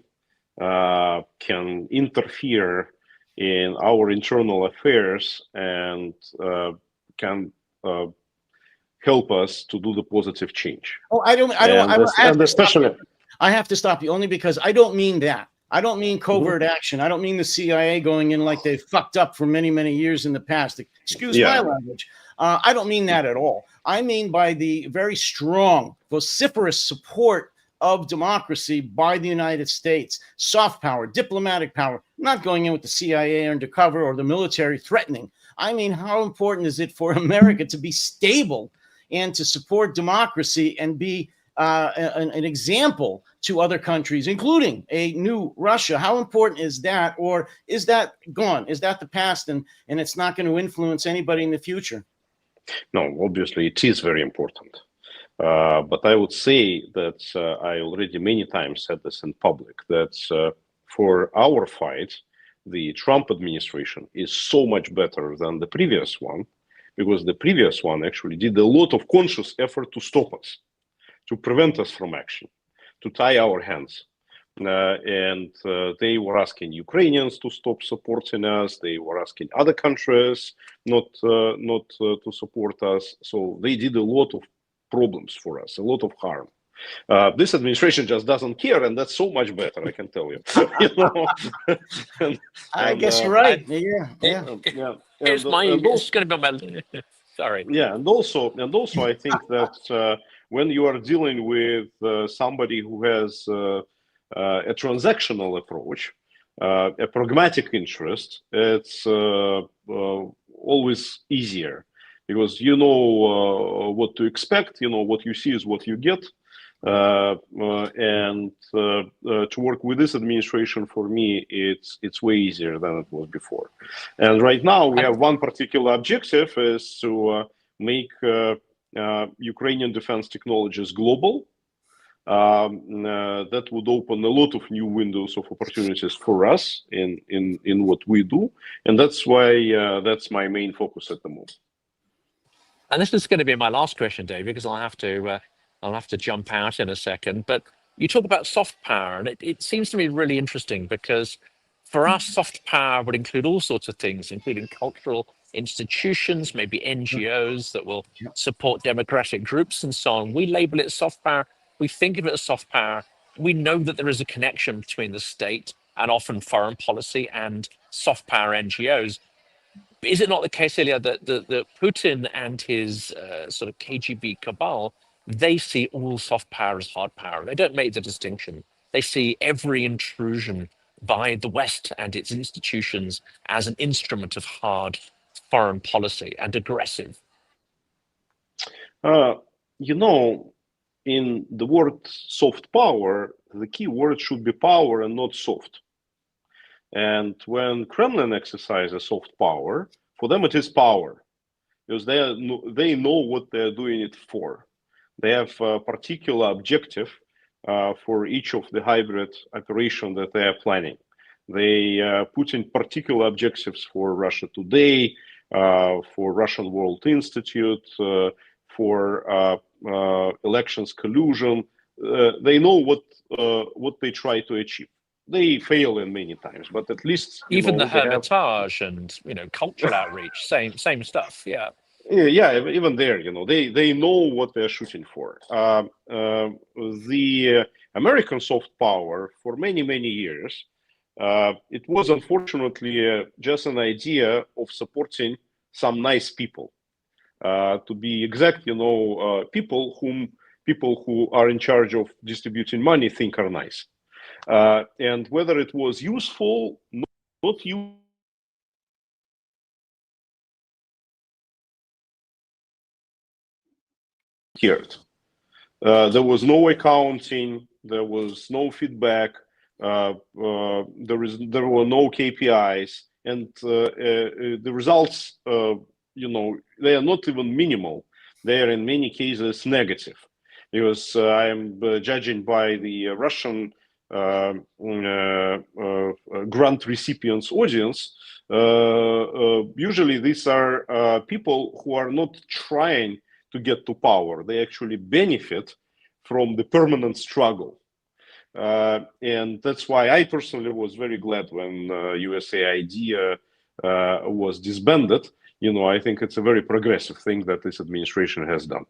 can interfere in our internal affairs and can help us to do the positive change. Oh, I have to stop you only because I don't mean that. I don't mean covert action. I don't mean the CIA going in like they fucked up for many, many years in the past. Excuse my language. I don't mean that at all. I mean by the very strong, vociferous support of democracy by the United States, soft power, diplomatic power, not going in with the CIA undercover or the military threatening. I mean, how important is it for America to be stable and to support democracy and be an example to other countries, including a new Russia? How important is that? Or is that gone? Is that the past and it's not going to influence anybody in the future? No, obviously it is very important. But I would say that I already many times said this in public, that for our fight, the Trump administration is so much better than the previous one, because the previous one actually did a lot of conscious effort to stop us, to prevent us from action, to tie our hands. And they were asking Ukrainians to stop supporting us. They were asking other countries not to support us. So they did a lot of problems for us, a lot of harm. This administration just doesn't care, and that's so much better, I can tell you. I guess you're right. Here's it's going to be my. Sorry. Yeah, and also, I think that when you are dealing with somebody who has a transactional approach, a pragmatic interest, it's always easier, because you know what to expect. You know what you see is what you get. And to work with this administration, for me, it's way easier than it was before. And right now we have one particular objective, is to make Ukrainian defense technologies global. That would open a lot of new windows of opportunities for us in what we do, and that's why that's my main focus at the moment. And this is going to be my last question, Dave, because I'll have to jump out in a second. But you talk about soft power, and it seems to me really interesting, because for us, soft power would include all sorts of things, including cultural institutions, maybe NGOs that will support democratic groups and so on. We label it soft power. We think of it as soft power. We know that there is a connection between the state and often foreign policy and soft power NGOs. Is it not the case, Ilya, that Putin and his sort of KGB cabal, they see all soft power as hard power? They don't make the distinction. They see every intrusion by the West and its institutions as an instrument of hard foreign policy and aggressive. In the word soft power, the key word should be power and not soft. And when Kremlin exercises soft power, for them it is power, because they know what they're doing it for. They have a particular objective for each of the hybrid operation that they are planning. They put in particular objectives for Russia Today, for Russian World Institute, for elections collusion. They know what they try to achieve. They fail in many times, but at least even the Hermitage and cultural outreach, same stuff. Yeah, even there, they know what they're shooting for. The American soft power for many years, it was unfortunately just an idea of supporting some nice people. To be exact, people who are in charge of distributing money think are nice. And whether it was useful, not useful, There was no accounting. There was no feedback. There were no KPIs, and the results, they are not even minimal. They are in many cases negative, because I am judging by the Russian grant recipients audience. Usually these are people who are not trying to get to power. They actually benefit from the permanent struggle. And that's why I personally was very glad when USAID was disbanded. I think it's a very progressive thing that this administration has done.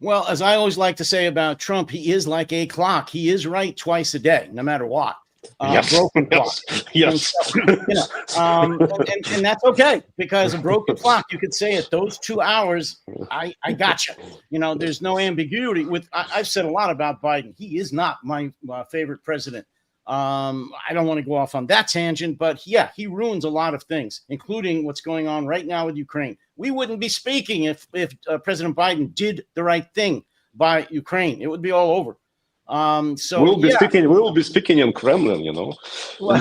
Well, as I always like to say about Trump, he is like a clock. He is right twice a day, no matter what. Yes. Broken clock. Yes. And that's okay, because a broken clock, you could say at those 2 hours, I gotcha. There's no ambiguity. I've said a lot about Biden. He is not my favorite president. I don't want to go off on that tangent, but yeah, he ruins a lot of things, including what's going on right now with Ukraine. We wouldn't be speaking if President Biden did the right thing by Ukraine. It would be all over. So we'll be speaking in Kremlin, well,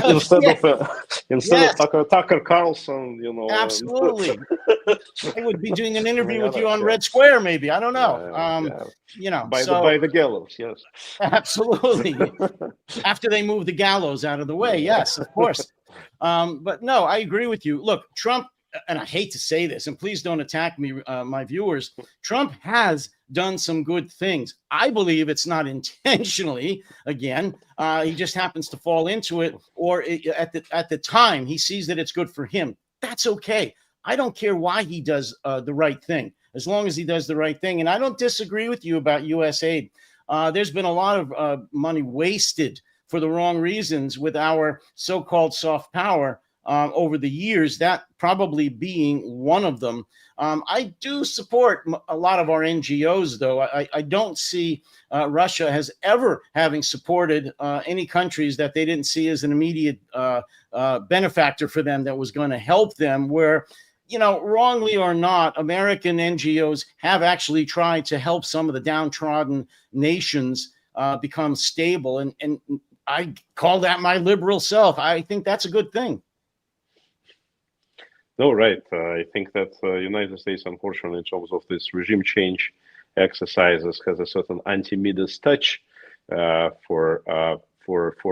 instead of Tucker Carlson, Absolutely. I would be doing an interview with you on Red Square, maybe. I don't know. By the gallows, yes. Absolutely. After they move the gallows out of the way, yes, of course. But no, I agree with you. Look, Trump, and I hate to say this, and please don't attack me, my viewers, Trump has done some good things. I believe it's not intentionally. Again, he just happens to fall into it, or at the time he sees that it's good for him. That's okay. I don't care why he does the right thing, as long as he does the right thing. And I don't disagree with you about U.S. aid. There's been a lot of money wasted for the wrong reasons with our so-called soft power over the years, that probably being one of them. I do support a lot of our NGOs, though. I don't see Russia as ever having supported any countries that they didn't see as an immediate benefactor for them that was going to help them, where, wrongly or not, American NGOs have actually tried to help some of the downtrodden nations become stable. And I call that my liberal self. I think that's a good thing. No, right. I think that United States, unfortunately, in terms of this regime change exercises, has a certain anti-Midas touch for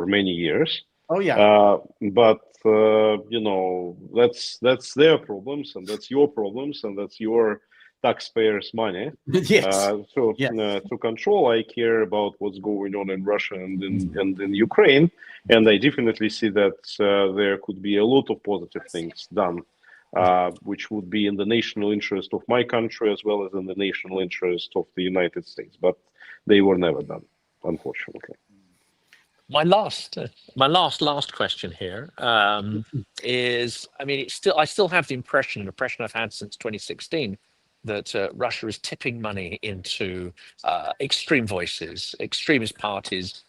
many years. Oh yeah. But that's their problems, and that's your problems, and that's your taxpayers' money. Yes. To control, I care about what's going on in Russia and in Ukraine, and I definitely see that there could be a lot of positive things done, which would be in the national interest of my country as well as in the national interest of the United States, but they were never done, unfortunately. My last question here is, I still have the impression I've had since 2016, that Russia is tipping money into extreme voices, extremist parties,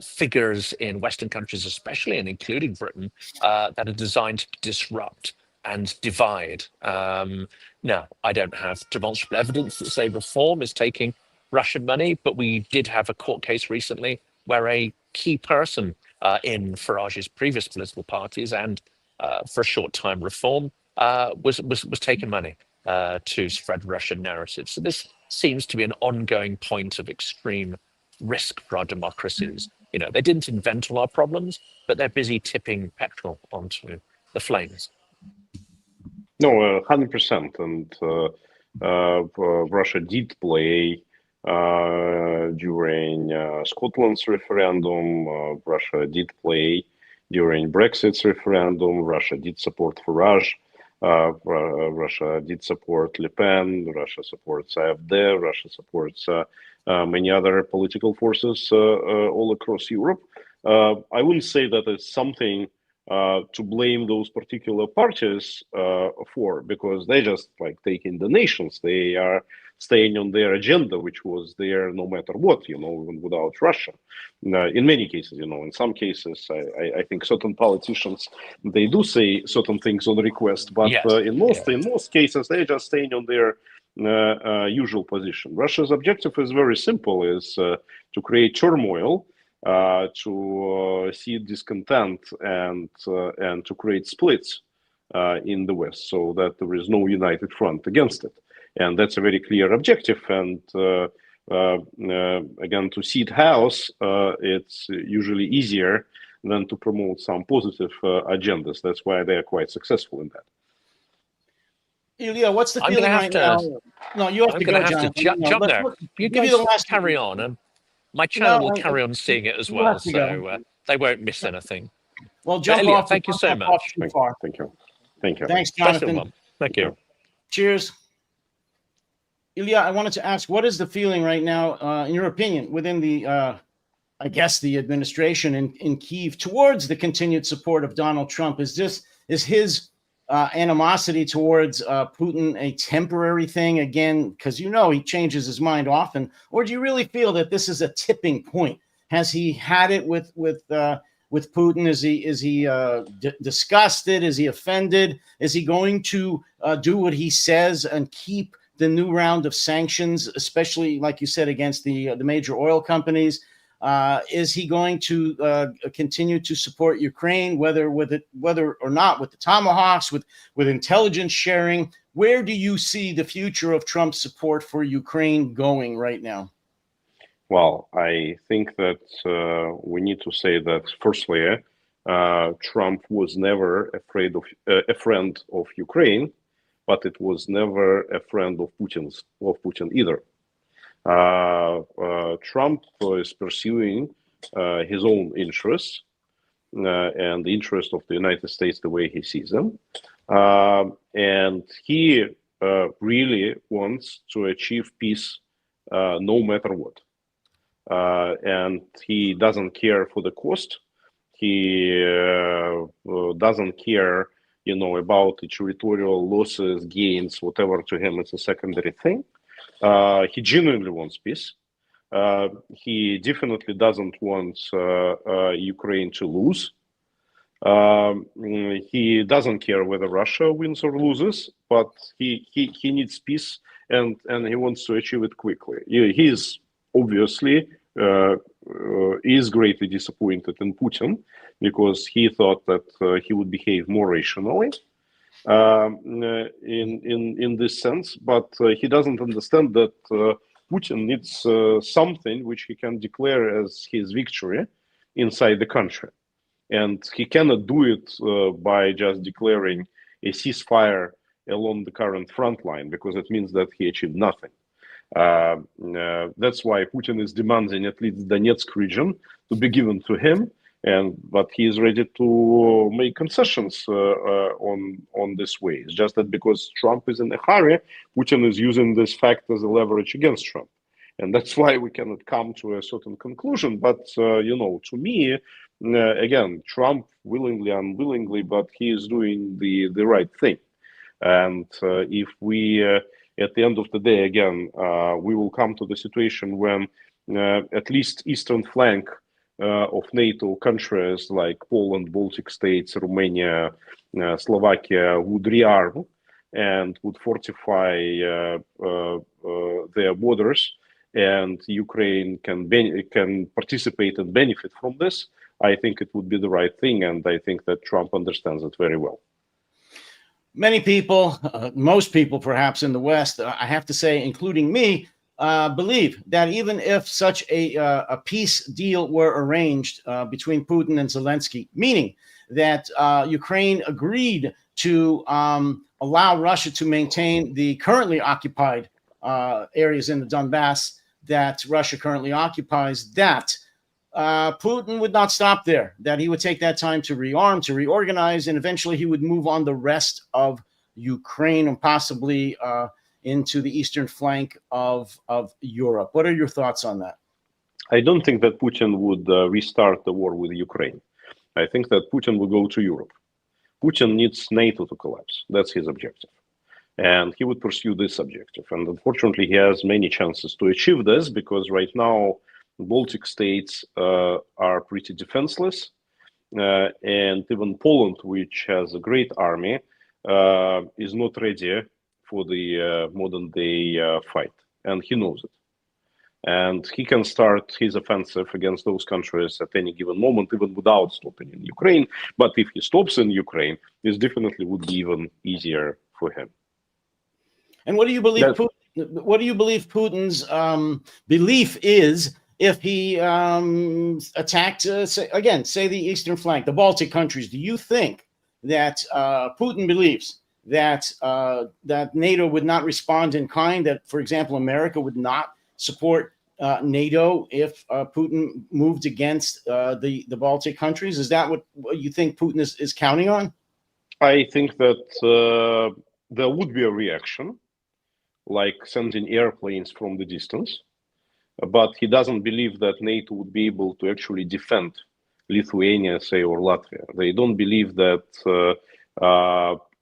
figures in Western countries especially, and including Britain, that are designed to disrupt and divide. Now, I don't have demonstrable evidence that, say, Reform is taking Russian money, but we did have a court case recently where a key person in Farage's previous political parties and for a short time Reform was taking money to spread Russian narratives. So this seems to be an ongoing point of extreme risk for our democracies. They didn't invent all our problems, but they're busy tipping petrol onto the flames. No, 100%. And Russia did play during Scotland's referendum. Russia did play during Brexit's referendum. Russia did support Farage. Russia did support Le Pen. Russia supports AfD. Russia supports many other political forces all across Europe. I wouldn't say that it's something to blame those particular parties for, because they just taking donations. They are staying on their agenda, which was there no matter what, even without Russia. In many cases, in some cases, I think certain politicians, they do say certain things on request, but in most cases, they're just staying on their usual position. Russia's objective is very simple: is to create turmoil, to seed discontent, and to create splits in the West, so that there is no united front against it. And that's a very clear objective. And again, to seed house, it's usually easier than to promote some positive agendas. That's why they are quite successful in that. Ilya, what's the feeling right now? No, you have to go, Jonathan. Jump there. You guys the last carry on, and my channel will carry on seeing it as well, so they won't miss anything. Well, jump Ilya, off. thank you so much. Thank you. Thank you. Thanks, Jonathan. Thank you. Cheers. Ilya, I wanted to ask, what is the feeling right now, in your opinion, within the, I guess, the administration in Kyiv towards the continued support of Donald Trump? Is his animosity towards Putin a temporary thing again? Because he changes his mind often. Or do you really feel that this is a tipping point? Has he had it with Putin? Is he disgusted? Is he offended? Is he going to do what he says and keep the new round of sanctions, especially, like you said, against the major oil companies? Is he going to continue to support Ukraine, whether or not with the Tomahawks, with intelligence sharing? Where do you see the future of Trump's support for Ukraine going right now? Well, I think that we need to say that, firstly, Trump was never a friend of Ukraine, but it was never a friend of Putin either. Trump is pursuing his own interests and the interest of the United States the way he sees them, and he really wants to achieve peace no matter what. And he doesn't care for the cost. He doesn't care, about the territorial losses, gains, whatever. To him, it's a secondary thing. He genuinely wants peace. He definitely doesn't want Ukraine to lose. He doesn't care whether Russia wins or loses, but he needs peace, and he wants to achieve it quickly. He is obviously is greatly disappointed in Putin, because he thought that he would behave more rationally in this sense, but he doesn't understand that Putin needs something which he can declare as his victory inside the country, and he cannot do it by just declaring a ceasefire along the current front line, because it means that he achieved nothing. That's why Putin is demanding at least Donetsk region to be given to him, but he is ready to make concessions on this way. It's just that because Trump is in a hurry, Putin is using this fact as a leverage against Trump, and that's why we cannot come to a certain conclusion. But to me, again, Trump willingly, unwillingly, but he is doing the right thing, and if we at the end of the day, again, we will come to the situation when at least eastern flank of NATO countries like Poland, Baltic states, Romania, Slovakia would rearm and would fortify their borders, and Ukraine can participate and benefit from this. I think it would be the right thing, and I think that Trump understands it very well. Many people, most people perhaps in the West, I have to say, including me, believe that even if such a peace deal were arranged between Putin and Zelensky, meaning that Ukraine agreed to allow Russia to maintain the currently occupied areas in the Donbass that Russia currently occupies, that Putin would not stop there, that he would take that time to rearm, to reorganize, and eventually he would move on the rest of Ukraine and possibly into the eastern flank of Europe. What are your thoughts on that? I don't think that Putin would restart the war with Ukraine. I think that Putin will go to Europe. Putin needs NATO to collapse. That's his objective. And he would pursue this objective. And unfortunately, he has many chances to achieve this, because right now, Baltic states are pretty defenseless, and even Poland, which has a great army, is not ready for the modern day fight, and he knows it. And he can start his offensive against those countries at any given moment, even without stopping in Ukraine. But if he stops in Ukraine, this definitely would be even easier for him. And what do you believe? What do you believe Putin's belief is if he attacked, say the eastern flank, the Baltic countries? Do you think that Putin believes that that NATO would not respond in kind? That, for example, America would not support NATO if Putin moved against the Baltic countries? Is that what you think Putin is counting on? I think that there would be a reaction, like sending airplanes from the distance, but he doesn't believe that NATO would be able to actually defend Lithuania, say, or Latvia. They don't believe that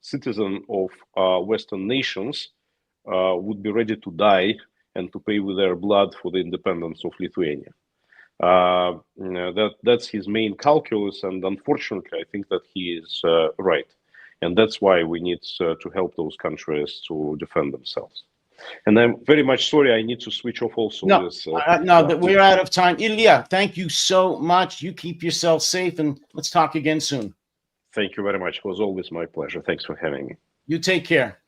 citizens of Western nations would be ready to die and to pay with their blood for the independence of Lithuania. That's his main calculus, and unfortunately, I think that he is right. And that's why we need to help those countries to defend themselves. And I'm very much sorry, I need to switch off also. No, that we're out of time. Ilya, thank you so much. You keep yourself safe, and let's talk again soon. Thank you very much. It was always my pleasure. Thanks for having me. You take care.